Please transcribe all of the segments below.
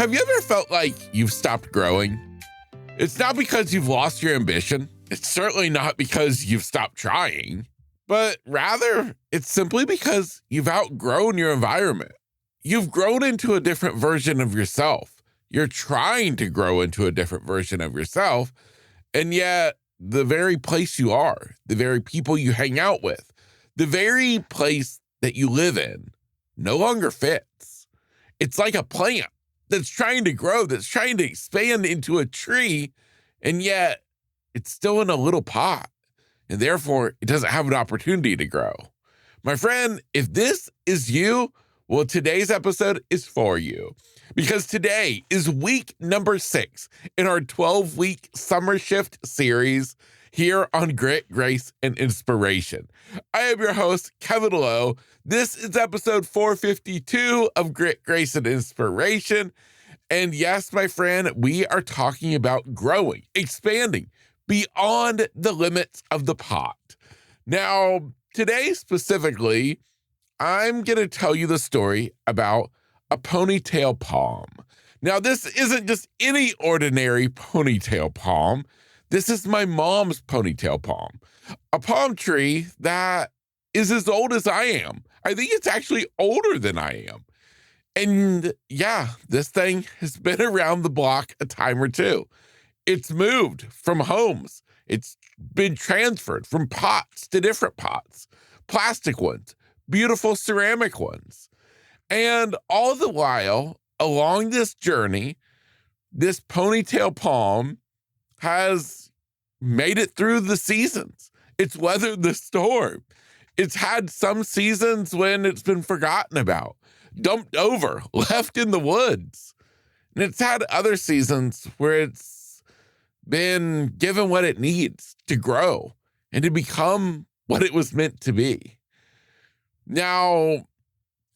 Have you ever felt like you've stopped growing? It's not because you've lost your ambition. It's certainly not because you've stopped trying, but rather it's simply because you've outgrown your environment. You've grown into a different version of yourself. You're trying to grow into a different version of yourself, and yet the very place you are, the very people you hang out with, the very place that you live in no longer fits. It's like a plant that's trying to grow, that's trying to expand into a tree, and yet it's still in a little pot, and therefore it doesn't have an opportunity to grow. My friend, if this is you, well, today's episode is for you, because today is week number 6 in our 12-week summer shift series here on Grit, Grace, and Inspiration. I am your host, Kevin Lowe. This is episode 452 of Grit, Grace, and Inspiration. And yes, my friend, we are talking about growing, expanding beyond the limits of the pot. Now, today specifically, I'm going to tell you the story about a ponytail palm. Now, this isn't just any ordinary ponytail palm. This is my mom's ponytail palm, a palm tree that is as old as I am. I think it's actually older than I am. And yeah, this thing has been around the block a time or two. It's moved from homes. It's been transferred from pots to different pots, plastic ones, beautiful ceramic ones. And all the while, along this journey, this ponytail palm has made it through the seasons. It's weathered the storm. It's had some seasons when it's been forgotten about, dumped over, left in the woods. And it's had other seasons where it's been given what it needs to grow and to become what it was meant to be. Now,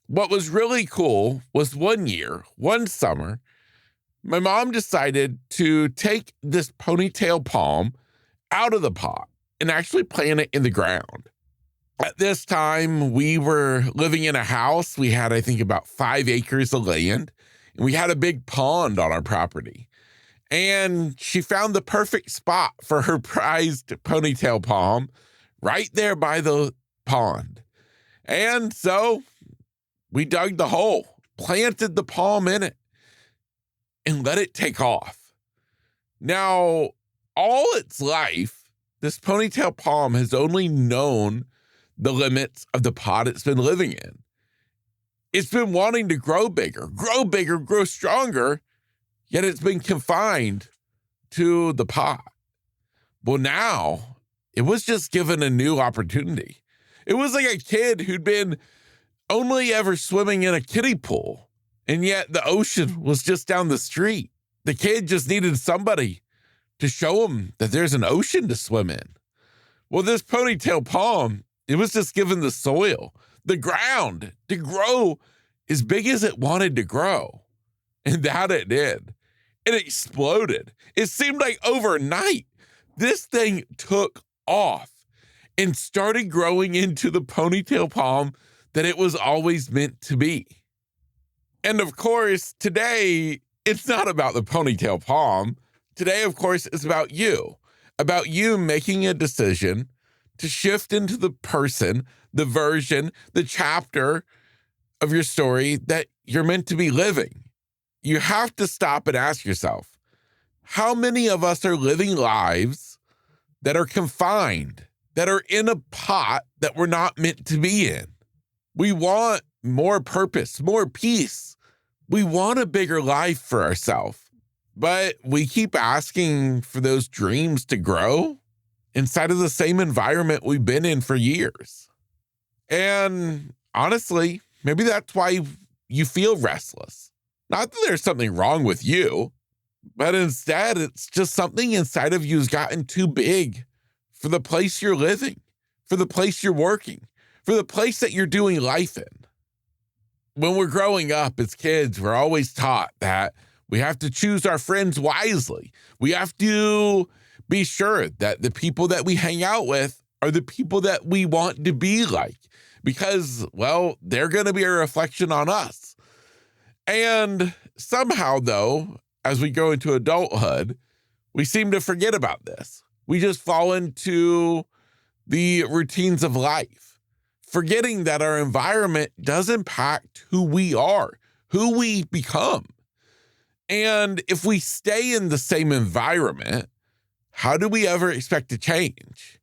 what was really cool was one summer, my mom decided to take this ponytail palm out of the pot and actually plant it in the ground. At this time, we were living in a house. We had, I think, about 5 acres of land, and we had a big pond on our property. And she found the perfect spot for her prized ponytail palm right there by the pond. And so we dug the hole, planted the palm in it, and let it take off. Now, all its life, this ponytail palm has only known the limits of the pot it's been living in. It's been wanting to grow bigger, grow stronger, yet it's been confined to the pot. Well, now it was just given a new opportunity. It was like a kid who'd been only ever swimming in a kiddie pool, and yet the ocean was just down the street. The kid just needed somebody to show him that there's an ocean to swim in. Well, this ponytail palm, it was just given the soil, the ground to grow as big as it wanted to grow. And that it did. It exploded. It seemed like overnight, this thing took off and started growing into the ponytail palm that it was always meant to be. And of course, today, it's not about the ponytail palm. Today, of course, is about you making a decision to shift into the person, the version, the chapter of your story that you're meant to be living. You have to stop and ask yourself, how many of us are living lives that are confined, that are in a pot that we're not meant to be in? We want more purpose, more peace. We want a bigger life for ourselves, but we keep asking for those dreams to grow inside of the same environment we've been in for years. And honestly, maybe that's why you feel restless. Not that there's something wrong with you, but instead it's just something inside of you has gotten too big for the place you're living, for the place you're working, for the place that you're doing life in. When we're growing up as kids, we're always taught that we have to choose our friends wisely. We have to be sure that the people that we hang out with are the people that we want to be like, because, well, they're going to be a reflection on us. And somehow, though, as we go into adulthood, we seem to forget about this. We just fall into the routines of life, forgetting that our environment does impact who we are, who we become. And if we stay in the same environment, how do we ever expect to change?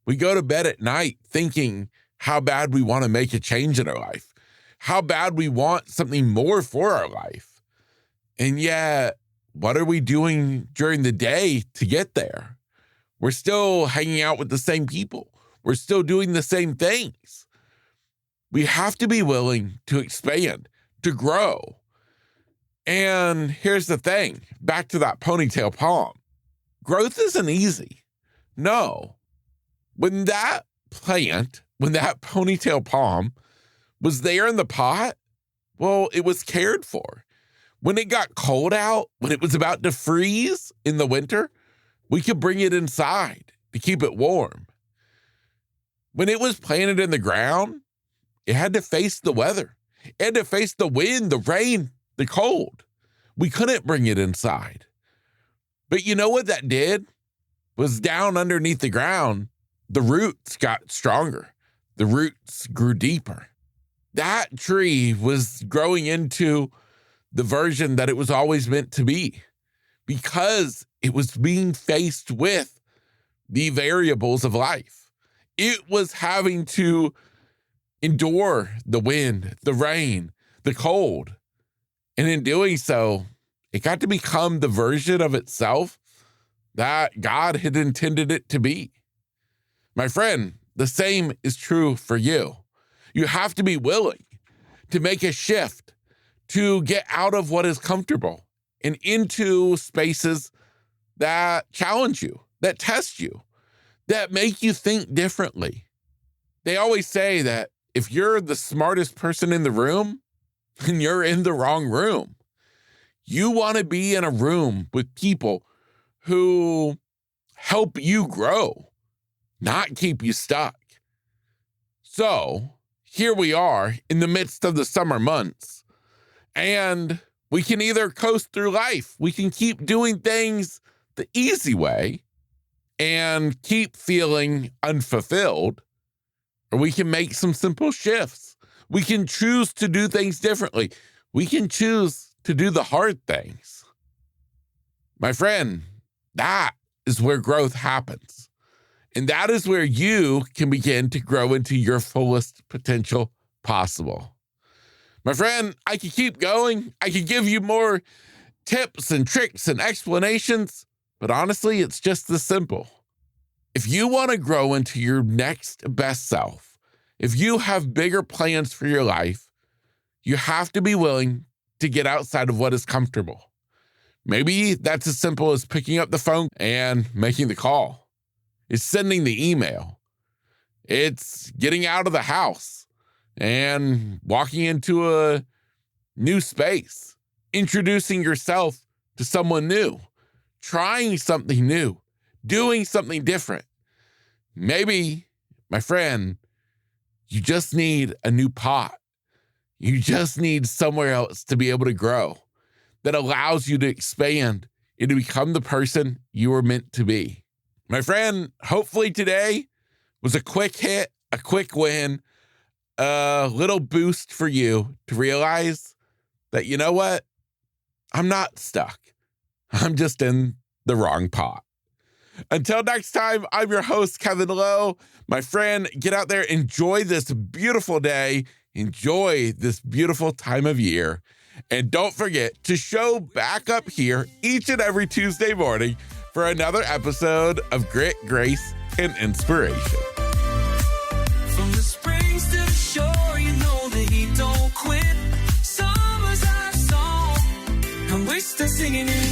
We go to bed at night thinking how bad we want to make a change in our life, how bad we want something more for our life. And yet, what are we doing during the day to get there? We're still hanging out with the same people. We're still doing the same things. We have to be willing to expand, to grow. And here's the thing, back to that ponytail palm. Growth isn't easy. No. When that ponytail palm was there in the pot, well, it was cared for. When it got cold out, when it was about to freeze in the winter, we could bring it inside to keep it warm. When it was planted in the ground, it had to face the weather. It had to face the wind, the rain, the cold. We couldn't bring it inside. But you know what that did? Was down underneath the ground, the roots got stronger. The roots grew deeper. That tree was growing into the version that it was always meant to be, because it was being faced with the variables of life. It was having to endure the wind, the rain, the cold. And in doing so, it got to become the version of itself that God had intended it to be. My friend, the same is true for you. You have to be willing to make a shift, to get out of what is comfortable and into spaces that challenge you, that test you, that make you think differently. They always say that if you're the smartest person in the room, then you're in the wrong room. You want to be in a room with people who help you grow, not keep you stuck. So here we are in the midst of the summer months. And we can either coast through life, we can keep doing things the easy way and keep feeling unfulfilled, or we can make some simple shifts. We can choose to do things differently. We can choose to do the hard things. My friend, that is where growth happens. And that is where you can begin to grow into your fullest potential possible. My friend, I could keep going. I could give you more tips and tricks and explanations, but honestly, it's just this simple. If you want to grow into your next best self, if you have bigger plans for your life, you have to be willing to get outside of what is comfortable. Maybe that's as simple as picking up the phone and making the call. It's sending the email. It's getting out of the house and walking into a new space, introducing yourself to someone new, trying something new, doing something different. Maybe, my friend, you just need a new pot. You just need somewhere else to be able to grow that allows you to expand and to become the person you were meant to be. My friend, hopefully today was a quick hit, a quick win, a little boost for you to realize that, you know what? I'm not stuck. I'm just in the wrong pot. Until next time, I'm your host, Kevin Lowe. My friend, get out there, enjoy this beautiful day, enjoy this beautiful time of year, and don't forget to show back up here each and every Tuesday morning for another episode of Grit, Grace, and Inspiration. From the springs to the shore, you know the heat don't quit. Summer's our song, and we're still singing in